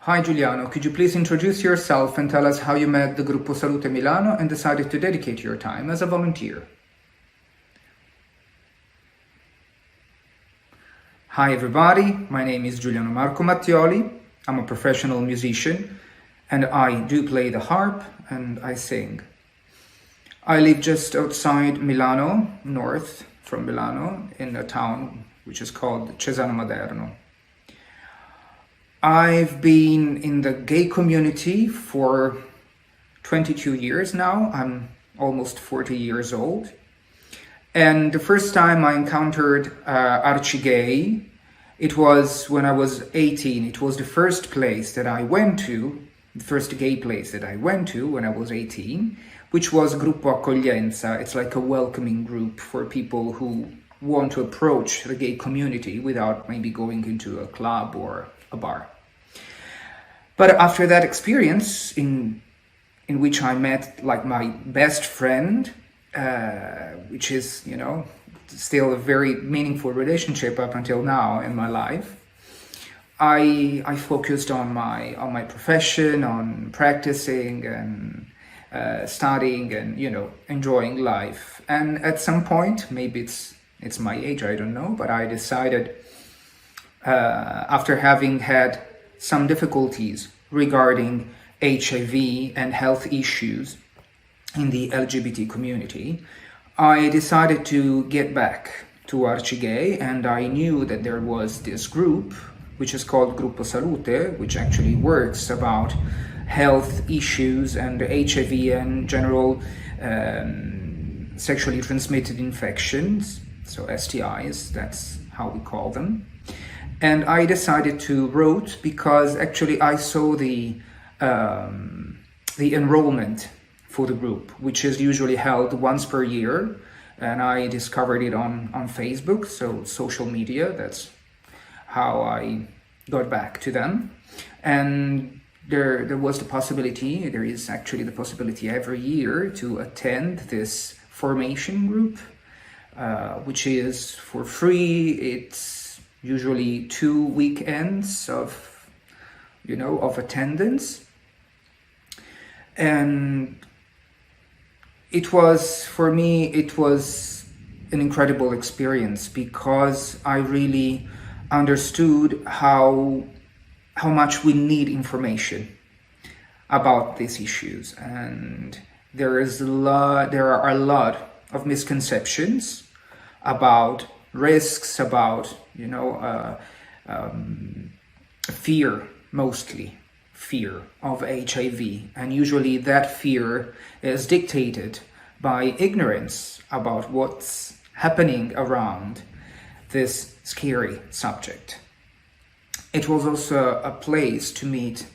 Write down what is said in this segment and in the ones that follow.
Hi Giuliano, could you please introduce yourself and tell us how you met the Gruppo Salute Milano and decided to dedicate your time as a volunteer? Hi everybody, my name is Giuliano Marco Mattioli. I'm a professional musician and I do play the harp and I sing. I live just outside Milano, north from Milano, in a town which is called Cesano Maderno. I've been in the gay community for 22 years now. I'm almost 40 years old. And the first time I encountered Archigay, it was when I was 18. It was the first place that I went to, the first gay place that I went to when I was 18, which was Gruppo Accoglienza. It's like a welcoming group for people who want to approach the gay community without maybe going into a club or a bar. But after that experience in which I met like my best friend, which is, still a very meaningful relationship up until now in my life, I focused on my profession, on practicing and studying and, enjoying life. And at some point, maybe it's my age, I don't know, but I decided after having had some difficulties regarding HIV and health issues in the LGBT community, I decided to get back to Archigay, and I knew that there was this group which is called Gruppo Salute, which actually works about health issues and HIV and general sexually transmitted infections, so STIs, that's how we call them. And I decided to write because actually I saw the enrollment for the group, which is usually held once per year, and I discovered it on Facebook, so social media. That's how I got back to them. And there was the possibility, there is actually the possibility every year to attend this formation group, which is for free. It's usually 2 weekends of attendance. And for me, it was an incredible experience because I really understood how much we need information about these issues. And there are a lot of misconceptions about risks, about mostly fear of HIV, and usually that fear is dictated by ignorance about what's happening around this scary subject. It was also a place to meet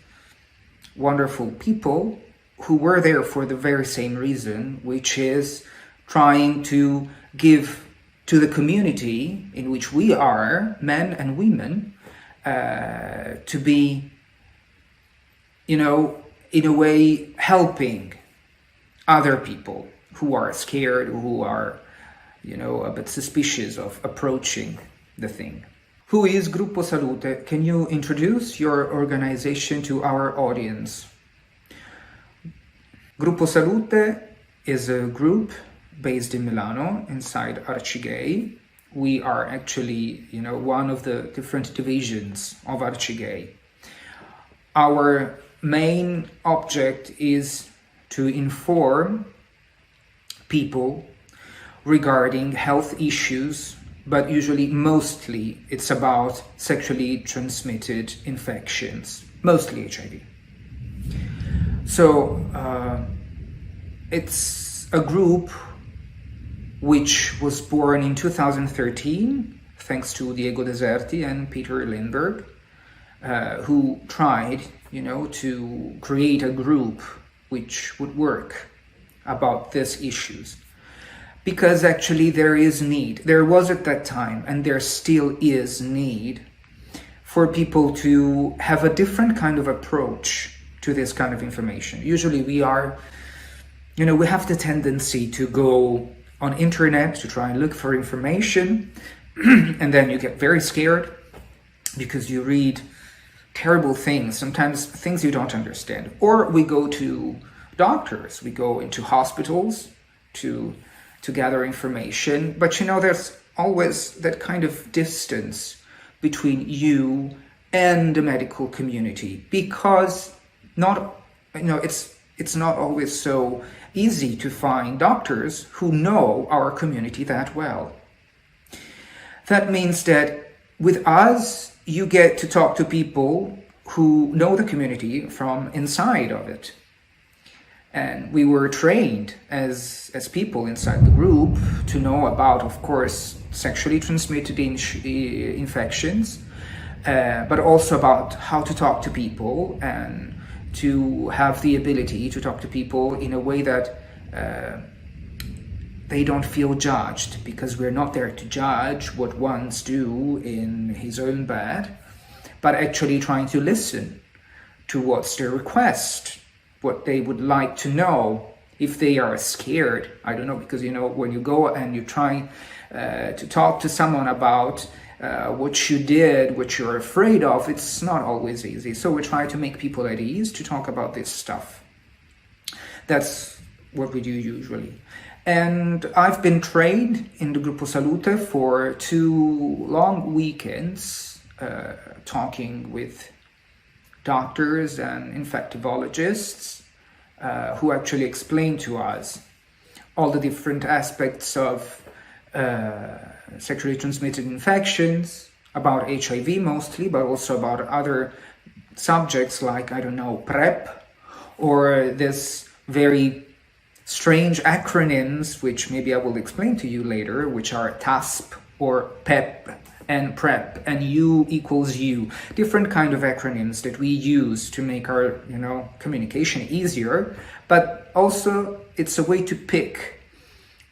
wonderful people who were there for the very same reason, which is trying to give to the community in which we are, men and women, to be, in a way, helping other people who are scared, who are, a bit suspicious of approaching the thing. Who is Gruppo Salute? Can you introduce your organization to our audience? Gruppo Salute is a group based in Milano, inside Archigay. We are actually, one of the different divisions of Archigay. Our main object is to inform people regarding health issues, but mostly it's about sexually transmitted infections, mostly HIV. So it's a group which was born in 2013, thanks to Diego Deserti and Peter Lindbergh, who tried, to create a group which would work about these issues. Because actually there is need. There was at that time, and there still is need, for people to have a different kind of approach to this kind of information. Usually we have the tendency to go on internet to try and look for information and then you get very scared because you read terrible things, sometimes things you don't understand. Or we go to doctors, we go into hospitals to gather information, but there's always that kind of distance between you and the medical community, because it's not always so easy to find doctors who know our community that well. That means that with us, you get to talk to people who know the community from inside of it. And we were trained as people inside the group to know about, of course, sexually transmitted infections, but also about how to talk to people and to have the ability to talk to people in a way that they don't feel judged, because we're not there to judge what ones do in his own bed, but actually trying to listen to what's their request, what they would like to know, if they are scared. I don't know, because when you go and you try to talk to someone about what you did, what you're afraid of, it's not always easy. So we try to make people at ease to talk about this stuff. That's what we do usually. And I've been trained in the Gruppo Salute for 2 long weekends, talking with doctors and infectivologists who actually explain to us all the different aspects of sexually transmitted infections, about HIV mostly, but also about other subjects like, PrEP, or this very strange acronyms, which maybe I will explain to you later, which are TASP or PEP and PrEP and U equals U. Different kind of acronyms that we use to make our, communication easier, but also it's a way to pick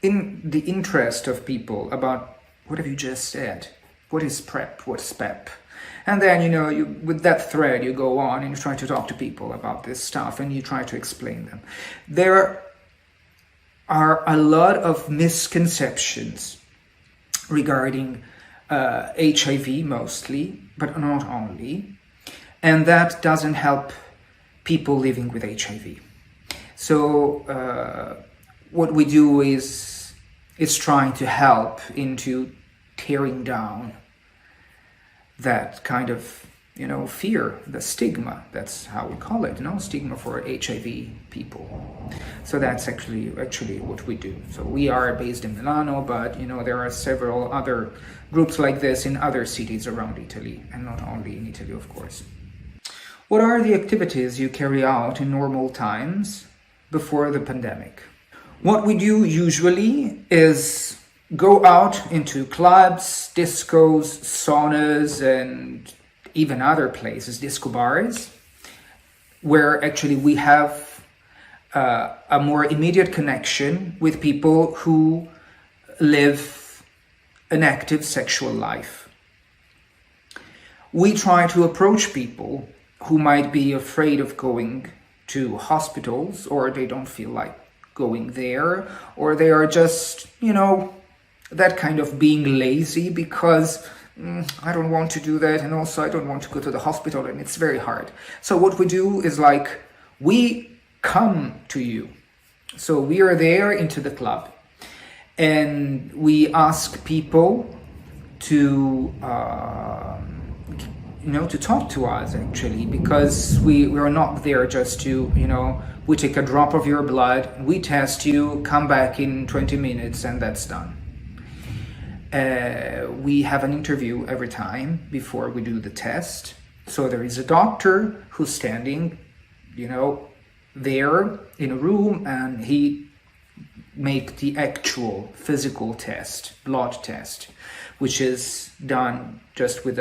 in the interest of people about what have you just said? What is PrEP? What's PEP? And then, you with that thread, you go on and you try to talk to people about this stuff and you try to explain them. There are a lot of misconceptions regarding HIV mostly, but not only, and that doesn't help people living with HIV. So what we do is trying to help into tearing down that kind of fear, the stigma. That's how we call it, stigma for HIV people. So that's actually what we do. So we are based in Milano, but there are several other groups like this in other cities around Italy, and not only in Italy, of course. What are the activities you carry out in normal times before the pandemic? What we do usually is go out into clubs, discos, saunas, and even other places, disco bars, where actually we have a more immediate connection with people who live an active sexual life. We try to approach people who might be afraid of going to hospitals, or they don't feel like going there, or they are just, that kind of being lazy because I don't want to do that, and also I don't want to go to the hospital, and it's very hard. So what we do is we come to you. So we are there into the club, and we ask people to to talk to us, actually, because we are not there just to, we take a drop of your blood, we test you, come back in 20 minutes, and that's done. We have an interview every time before we do the test. So there is a doctor who's standing, there in a room, and he make the actual physical test, blood test, which is done just with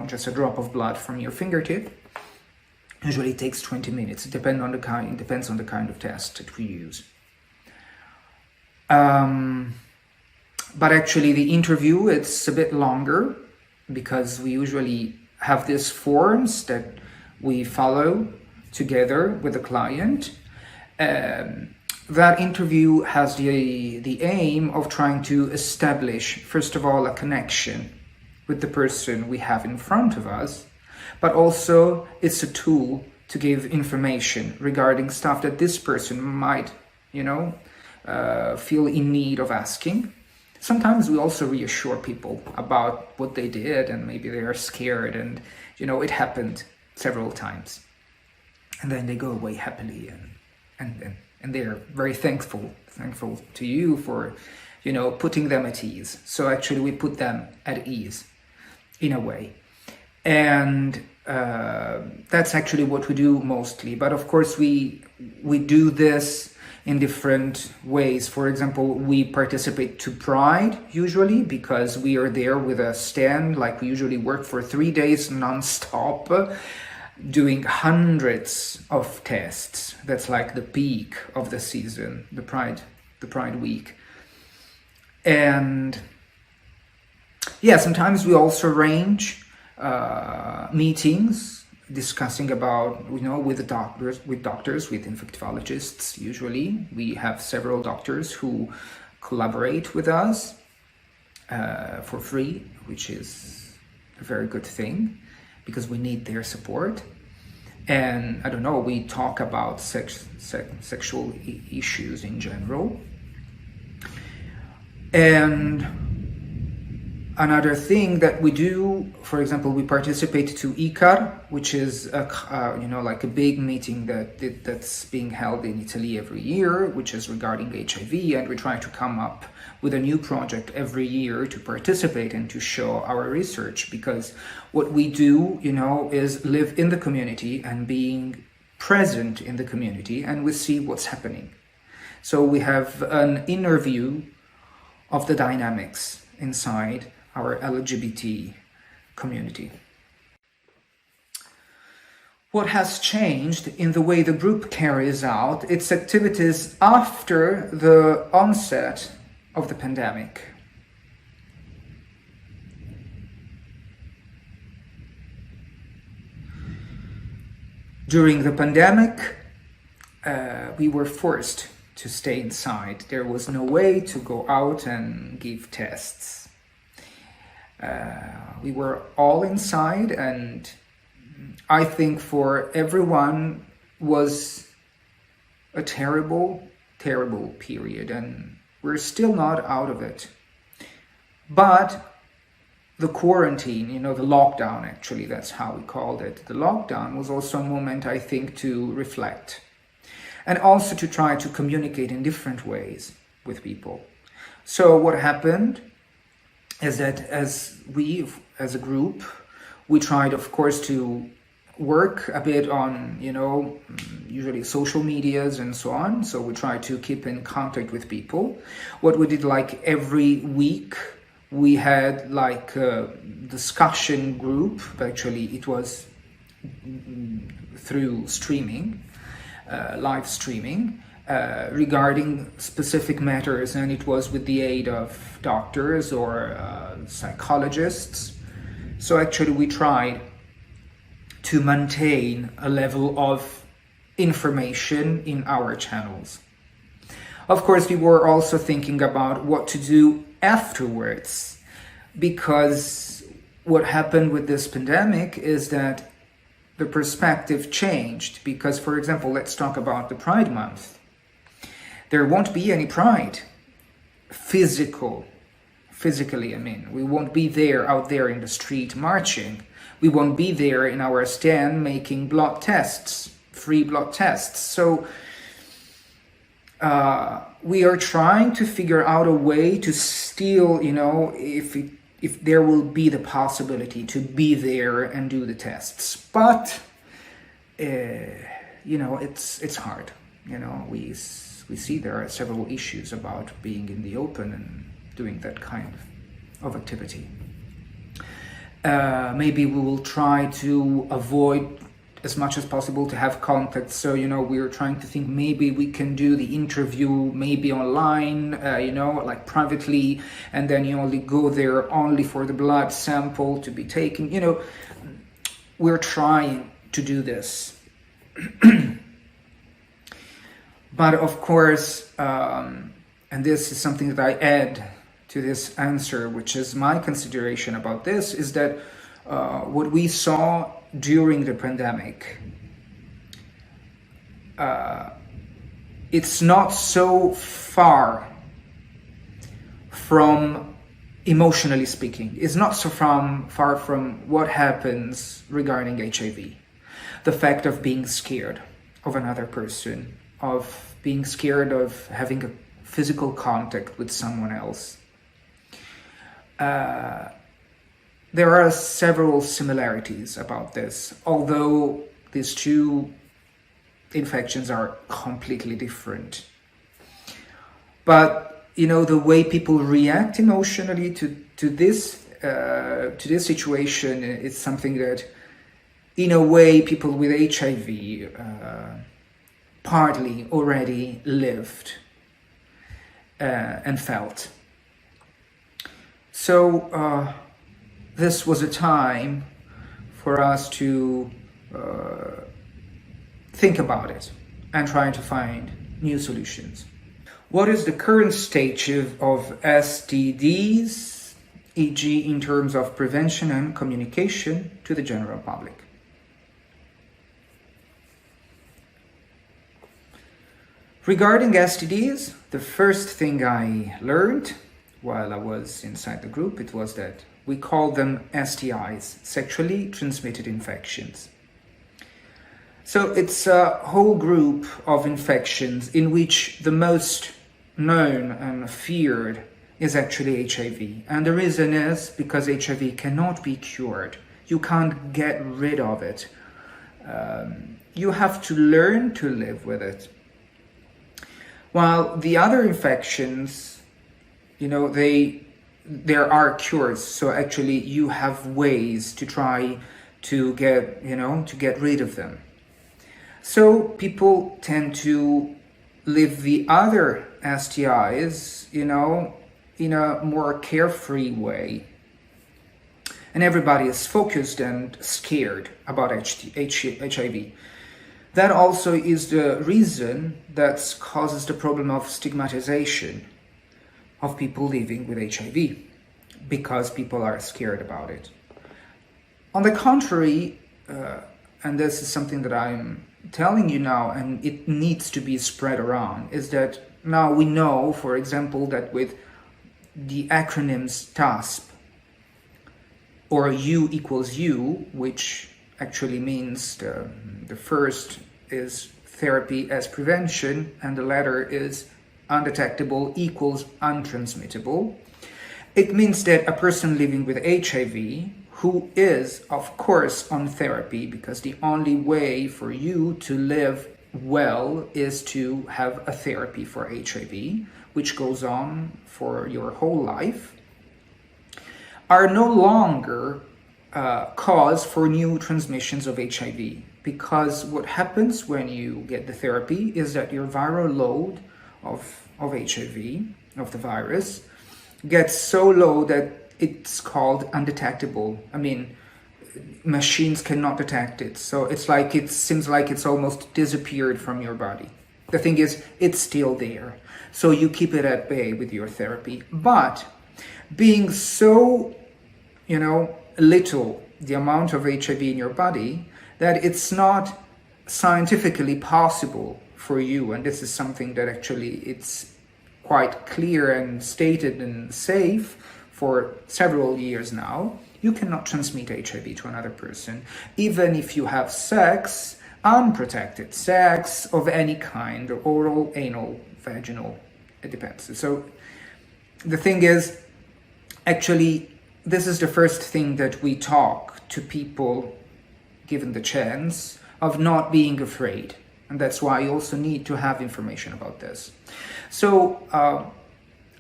just a drop of blood from your fingertip. Usually it takes 20 minutes. It depends on the kind of test that we use. But actually the interview, it's a bit longer, because we usually have these forms that we follow together with the client. That interview has the aim of trying to establish, first of all, a connection with the person we have in front of us, but also it's a tool to give information regarding stuff that this person might, feel in need of asking. Sometimes we also reassure people about what they did, and maybe they are scared, and it happened several times, and then they go away happily, and they're very thankful to you for putting them at ease. So actually we put them at ease in a way, and that's actually what we do mostly. But of course we do this in different ways. For example, we participate to Pride usually because we are there with a stand. Like, we usually work for 3 days non-stop, doing hundreds of tests. That's like the peak of the season, the Pride week. And yeah, sometimes we also arrange meetings discussing about, with doctors, with infectologists. Usually we have several doctors who collaborate with us for free, which is a very good thing because we need their support. And I don't know, we talk about sexual issues in general. And another thing that we do, for example, we participate to ICAR, which is like a big meeting that's being held in Italy every year, which is regarding HIV, and we try to come up with a new project every year to participate and to show our research, because what we do, is live in the community and being present in the community, and we see what's happening. So we have an inner view of the dynamics inside our LGBT community. What has changed in the way the group carries out its activities after the onset of the pandemic? During the pandemic, we were forced to stay inside. There was no way to go out and give tests. We were all inside, and I think for everyone was a terrible, terrible period, and we're still not out of it. But the quarantine, the lockdown, actually, that's how we called it. The lockdown was also a moment, I think, to reflect and also to try to communicate in different ways with people. So what happened is that as a group, we tried, of course, to work a bit on, usually social medias and so on. So we tried to keep in contact with people. What we did, like every week, we had like a discussion group. Actually, it was through streaming, live streaming, regarding specific matters, and it was with the aid of doctors or psychologists. So actually we tried to maintain a level of information in our channels. Of course, we were also thinking about what to do afterwards, because what happened with this pandemic is that the perspective changed. Because, for example, let's talk about the Pride Month. There won't be any Pride physically, we won't be out there in the street marching. We won't be there in our stand making blood tests, free blood tests. So we are trying to figure out a way to still, if there will be the possibility to be there and do the tests. But, it's hard. We see there are several issues about being in the open and doing that kind of activity. Maybe we will try to avoid as much as possible to have contact. So, we're trying to think maybe we can do the interview maybe online, like privately, and then you only go there only for the blood sample to be taken. We're trying to do this. But of course, and this is something that I add to this answer, which is my consideration about this, is that what we saw during the pandemic, it's not so far from, emotionally speaking, it's not so far from what happens regarding HIV. The fact of being scared of another person, of being scared of having a physical contact with someone else. There are several similarities about this, although these two infections are completely different. But the way people react emotionally to this situation is something that, in a way, people with HIV partly already lived and felt. So this was a time for us to think about it and try to find new solutions. What is the current stage of STDs, e.g. in terms of prevention and communication to the general public? Regarding STDs, the first thing I learned while I was inside the group, it was that we call them STIs, sexually transmitted infections. So it's a whole group of infections in which the most known and feared is actually HIV. And the reason is because HIV cannot be cured. You can't get rid of it. You have to learn to live with it. While the other infections, there are cures. So actually you have ways to try to get rid of them. So people tend to live the other STIs, in a more carefree way. And everybody is focused and scared about HIV. That also is the reason that causes the problem of stigmatization of people living with HIV, because people are scared about it. On the contrary, and this is something that I'm telling you now, and it needs to be spread around, is that now we know, for example, that with the acronyms TASP, or U equals U, which actually means the first is therapy as prevention, and the latter is undetectable equals untransmittable. It means that a person living with HIV, who is, of course, on therapy, because the only way for you to live well is to have a therapy for HIV, which goes on for your whole life, are no longer cause for new transmissions of HIV. Because what happens when you get the therapy is that your viral load of HIV, of the virus, gets so low that it's called undetectable. I mean, machines cannot detect it. So it seems like it's almost disappeared from your body. The thing is, it's still there. So you keep it at bay with your therapy. But being so, little, the amount of HIV in your body, that it's not scientifically possible for you, and this is something that actually it's quite clear and stated and safe for several years now, you cannot transmit HIV to another person, even if you have sex, unprotected sex of any kind, oral, anal, vaginal, it depends. So the thing is, actually, this is the first thing that we talk to people, given the chance, of not being afraid. And that's why you also need to have information about this. So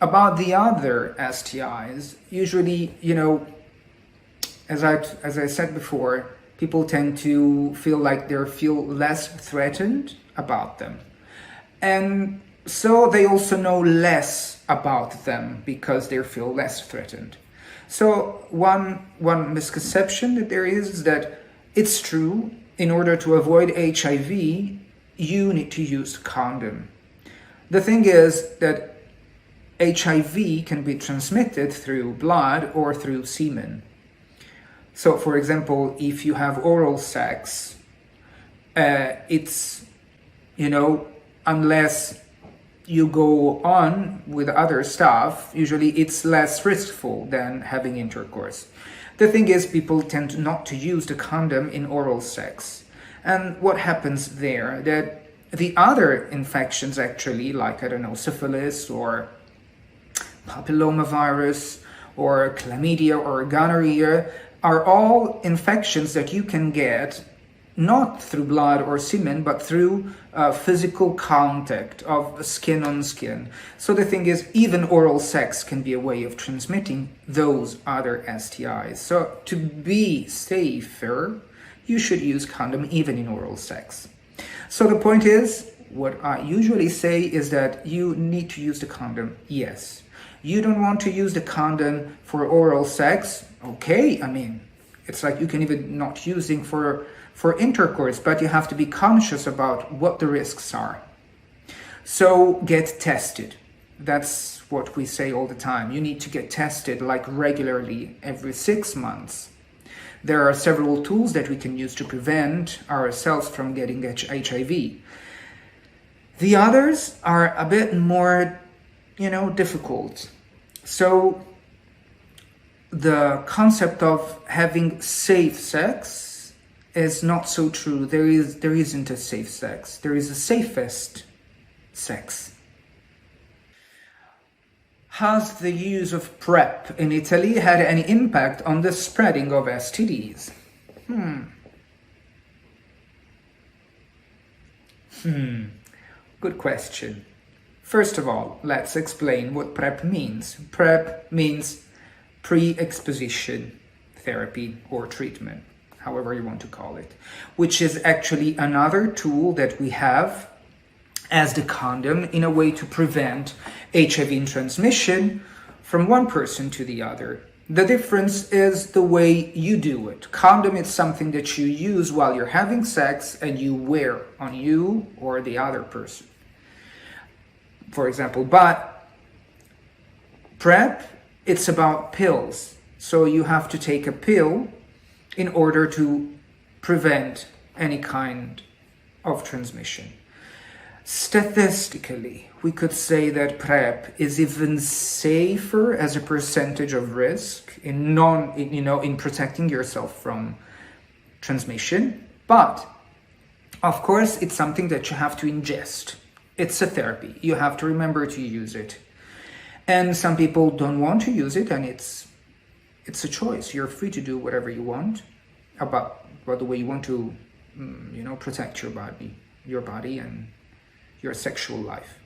about the other STIs, usually, as I said before, people tend to feel like they feel less threatened about them. And so they also know less about them because they feel less threatened. So one misconception that there is that it's true, in order to avoid HIV, you need to use condom. The thing is that HIV can be transmitted through blood or through semen. So, for example, if you have oral sex, it's, unless you go on with other stuff, usually it's less riskful than having intercourse. The thing is, people tend not to use the condom in oral sex. And what happens there? That the other infections actually, like, I don't know, syphilis or papillomavirus or chlamydia or gonorrhea, are all infections that you can get not through blood or semen, but through physical contact of skin on skin. So the thing is, even oral sex can be a way of transmitting those other STIs. So to be safer, you should use condom even in oral sex. So the point is, what I usually say is that you need to use the condom, yes. You don't want to use the condom for oral sex, okay, I mean, it's like you can even not using for intercourse, but you have to be conscious about what the risks are. So get tested. That's what we say all the time. You need to get tested like regularly every 6 months. There are several tools that we can use to prevent ourselves from getting HIV. The others are a bit more, difficult. So the concept of having safe sex is not so true. There isn't a safe sex. There is a safest sex. Has the use of PrEP in Italy had any impact on the spreading of STDs? Good question. First of all, let's explain what PrEP means. PrEP means pre-exposition therapy or treatment, however you want to call it, which is actually another tool that we have as the condom in a way to prevent HIV transmission from one person to the other. The difference is the way you do it. Condom is something that you use while you're having sex and you wear on you or the other person, for example. But PrEP, it's about pills. So you have to take a pill in order to prevent any kind of transmission. Statistically, we could say that PrEP is even safer as a percentage of risk in protecting yourself from transmission. But of course, it's something that you have to ingest. It's a therapy. You have to remember to use it. And some people don't want to use it, and it's a choice. You're free to do whatever you want about the way you want to, protect your body and your sexual life.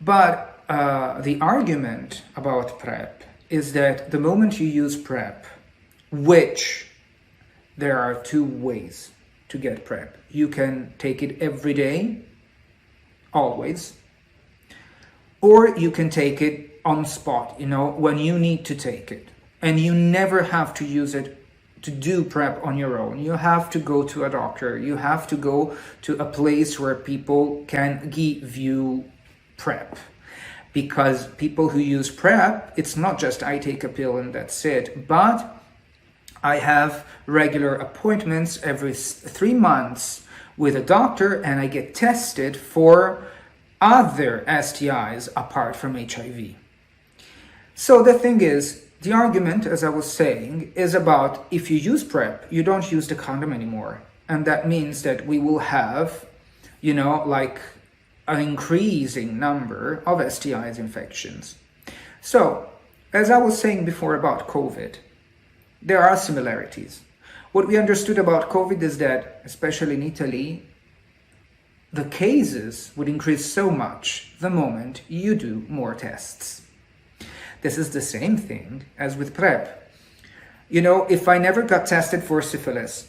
But the argument about PrEP is that the moment you use PrEP, which there are two ways to get PrEP. You can take it every day, always, or you can take it on spot, when you need to take it. And you never have to use it to do PrEP on your own. You have to go to a doctor. You have to go to a place where people can give you PrEP. Because people who use PrEP, it's not just I take a pill and that's it, but I have regular appointments every 3 months with a doctor, and I get tested for other STIs apart from HIV. So the thing is, the argument, as I was saying, is about if you use PrEP, you don't use the condom anymore. And that means that we will have, an increasing number of STIs infections. So, as I was saying before about COVID, there are similarities. What we understood about COVID is that, especially in Italy, the cases would increase so much the moment you do more tests. This is the same thing as with PrEP. If I never got tested for syphilis,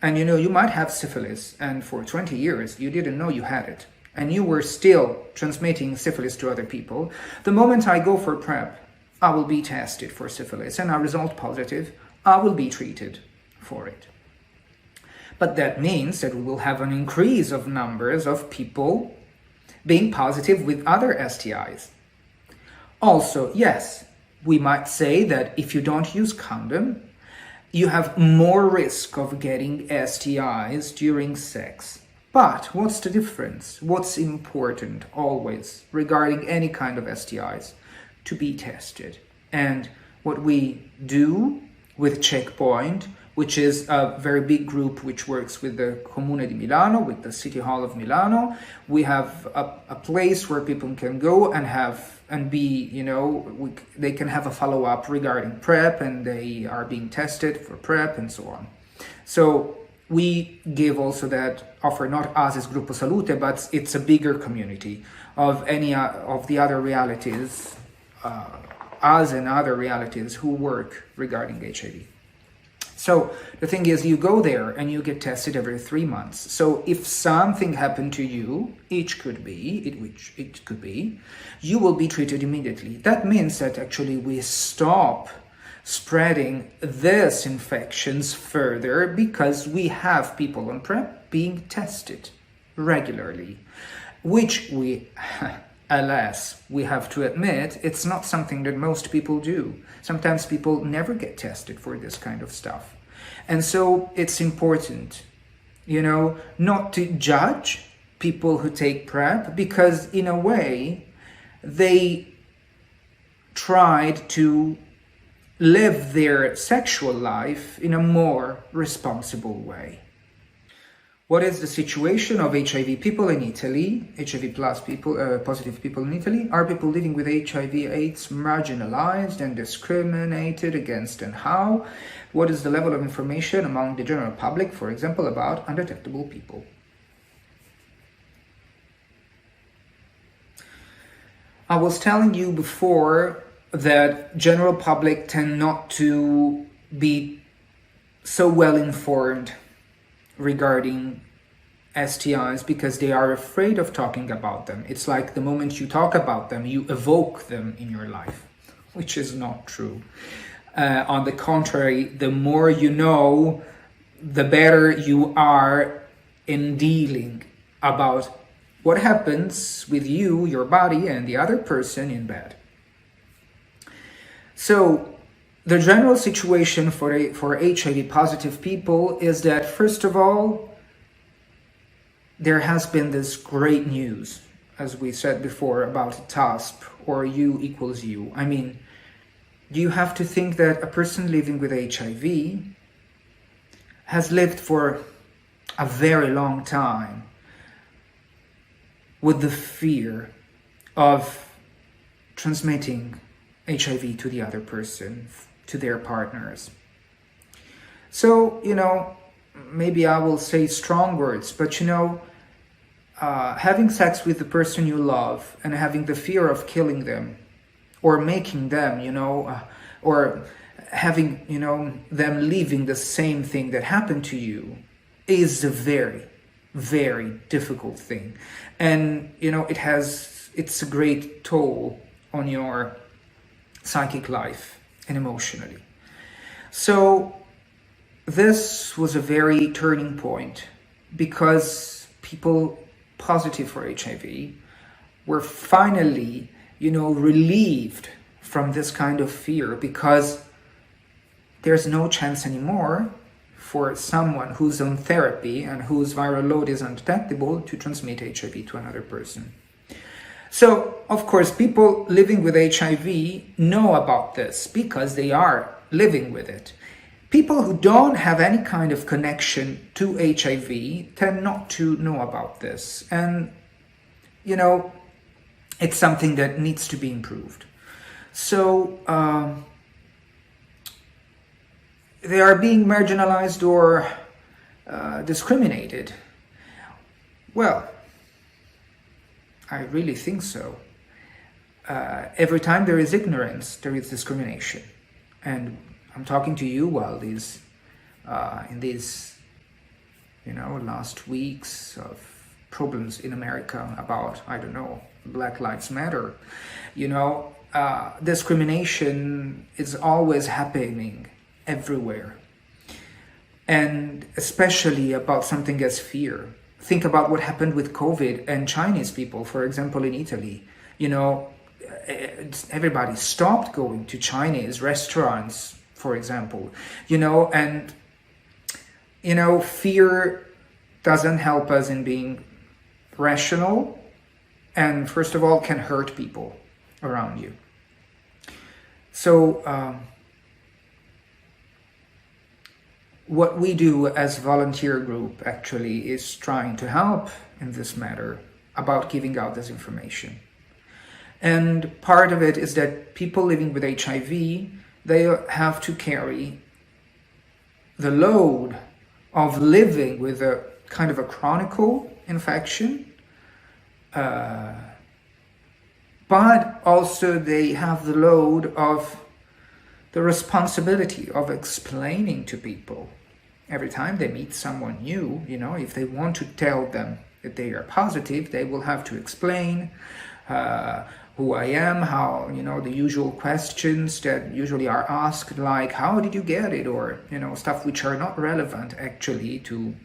and you might have syphilis, and for 20 years you didn't know you had it, and you were still transmitting syphilis to other people, the moment I go for PrEP, I will be tested for syphilis, and I result positive, I will be treated for it. But that means that we will have an increase of numbers of people being positive with other STIs. Also, yes, we might say that if you don't use condom, you have more risk of getting STIs during sex. But what's the difference? What's important always regarding any kind of STIs? To be tested. And what we do with Checkpoint, which is a very big group which works with the Comune di Milano, with the City Hall of Milano. We have a place where people can go and they can have a follow-up regarding PrEP, and they are being tested for PrEP and so on. So we give also that offer, not us as Gruppo Salute, but it's a bigger community of any of the other realities, us and other realities who work regarding HIV. So the thing is, you go there and you get tested every 3 months. So if something happened to you, it could be, you will be treated immediately. That means that actually we stop spreading these infections further because we have people on PrEP being tested regularly, which we, alas, we have to admit, it's not something that most people do. Sometimes people never get tested for this kind of stuff. And so it's important, not to judge people who take PrEP, because in a way, they tried to live their sexual life in a more responsible way. What is the situation of HIV people in Italy? HIV plus people, positive people in Italy? Are people living with HIV/AIDS marginalized and discriminated against, and how? What is the level of information among the general public, for example, about undetectable people? I was telling you before that general public tend not to be so well informed regarding STIs because they are afraid of talking about them. It's like the moment you talk about them, you evoke them in your life, which is not true. On the contrary, the more you know, the better you are in dealing about what happens with you, your body, and the other person in bed. So the general situation for HIV positive people is that, first of all, there has been this great news, as we said before, about TASP, or U equals U. I mean, you have to think that a person living with HIV has lived for a very long time with the fear of transmitting HIV to the other person, to their partners. So, maybe I will say strong words, but having sex with the person you love and having the fear of killing them or making them, or having, them living the same thing that happened to you is a very, very difficult thing. And, it's a great toll on your psychic life and emotionally. So this was a very turning point because people positive for HIV were finally, relieved from this kind of fear, because there's no chance anymore for someone who's on therapy and whose viral load is undetectable to transmit HIV to another person. So, of course, people living with HIV know about this because they are living with it. People who don't have any kind of connection to HIV tend not to know about this. And, it's something that needs to be improved. So, they are being marginalized or discriminated. Well, I really think so. Every time there is ignorance, there is discrimination. And I'm talking to you while in these last weeks of problems in America about, Black Lives Matter. Discrimination is always happening everywhere. And especially about something as fear. Think about what happened with COVID and Chinese people, for example, in Italy. Everybody stopped going to Chinese restaurants for example, and fear doesn't help us in being rational, and first of all can hurt people around you. So what we do as volunteer group actually is trying to help in this matter about giving out this information. And part of it is that people living with HIV, they have to carry the load of living with a kind of a chronic infection, but also they have the load of the responsibility of explaining to people every time they meet someone new. If they want to tell them that they are positive, they will have to explain who I am, how, the usual questions that usually are asked, like, how did you get it? Or, stuff which are not relevant actually to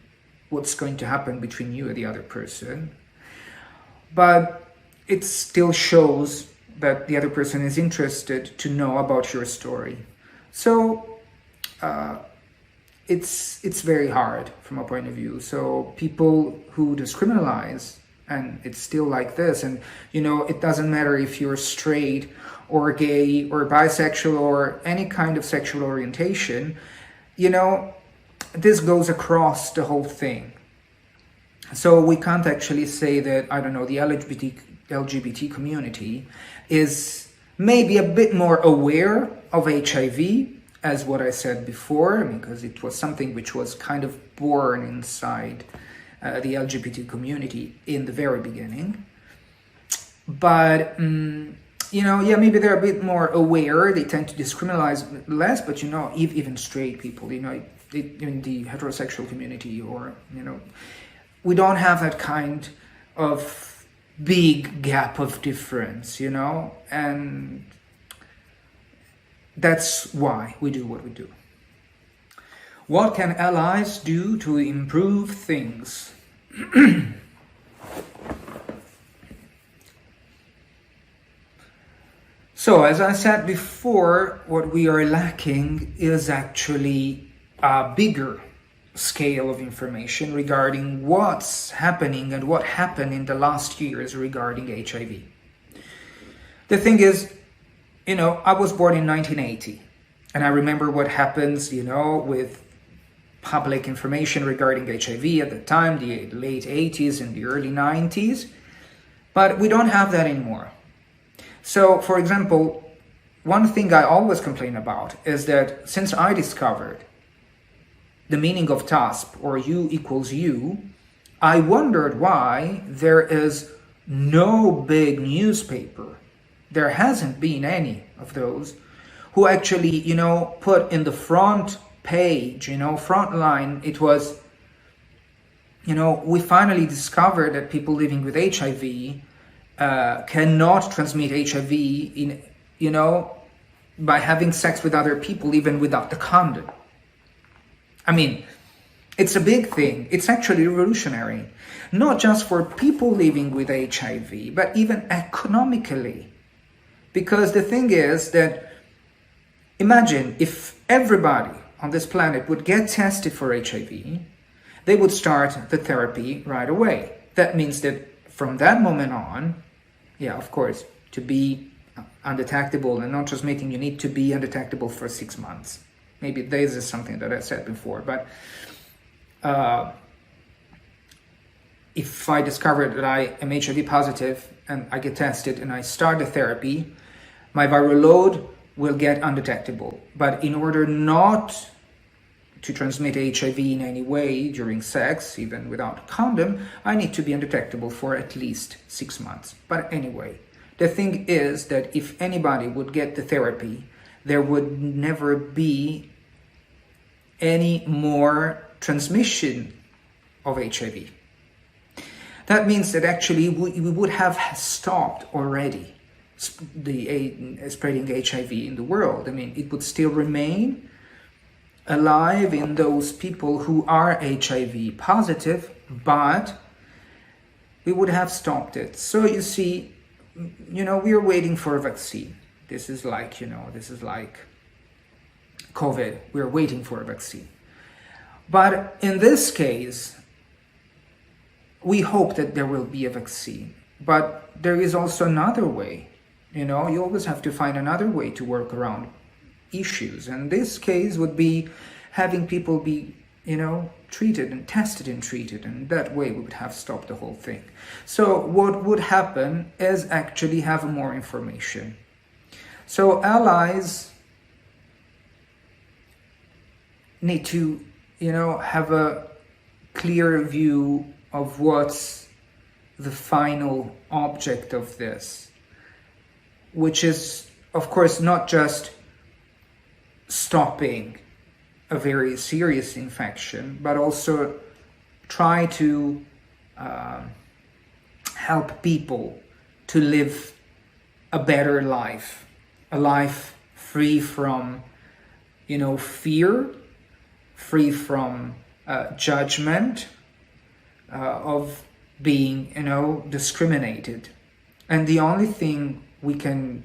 what's going to happen between you and the other person. But it still shows that the other person is interested to know about your story. So it's very hard from a point of view. So people who discriminalize, and it's still like this, and it doesn't matter if you're straight or gay or bisexual or any kind of sexual orientation, this goes across the whole thing. So we can't actually say that, I don't know, the LGBT community is maybe a bit more aware of HIV, as what I said before, because it was something which was kind of born inside the LGBT community in the very beginning. But, maybe they're a bit more aware. They tend to discriminate less, but, even straight people, in the heterosexual community, or, we don't have that kind of big gap of difference, and that's why we do what we do. What can allies do to improve things? So, as I said before, what we are lacking is actually a bigger scale of information regarding what's happening and what happened in the last years regarding HIV. The thing is, I was born in 1980, and I remember what happens, with public information regarding HIV at the time, the late 80s and the early 90s, but we don't have that anymore. So, for example, one thing I always complain about is that since I discovered the meaning of TASP, or U equals U, I wondered why there is no big newspaper, there hasn't been any of those, who actually, put in the front page, front line, it was, we finally discovered that people living with HIV cannot transmit HIV by having sex with other people, even without the condom. I mean, it's a big thing. It's actually revolutionary, not just for people living with HIV, but even economically. Because the thing is that, imagine if everybody on this planet would get tested for HIV, they would start the therapy right away. That means that from that moment on, of course, to be undetectable and not transmitting, you need to be undetectable for 6 months. Maybe this is something that I said before, but if I discover that I am HIV positive and I get tested and I start the therapy, my viral load will get undetectable. But in order not to transmit HIV in any way during sex, even without a condom, I need to be undetectable for at least 6 months. But anyway, the thing is that if anybody would get the therapy, there would never be any more transmission of HIV. That means that actually we would have stopped already the spreading HIV in the world. I mean, it would still remain alive in those people who are HIV positive, but we would have stopped it. So you see, we are waiting for a vaccine. This is like COVID. We're waiting for a vaccine. But in this case, we hope that there will be a vaccine. But there is also another way. You always have to find another way to work around issues. And this case would be having people be, treated and tested and treated. And that way we would have stopped the whole thing. So what would happen is actually have more information. So allies need to, have a clear view of what's the final object of this, which is, of course, not just stopping a very serious infection, but also try to help people to live a better life, a life free from, fear, free from judgment, of being, discriminated. And the only thing we can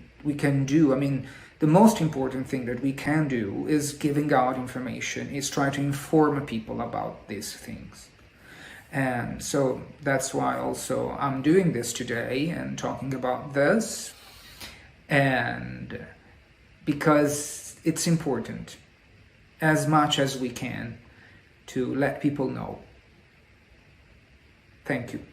do, the most important thing that we can do is giving out information, is try to inform people about these things. And so that's why also I'm doing this today and talking about this, and because it's important as much as we can to let people know. Thank you.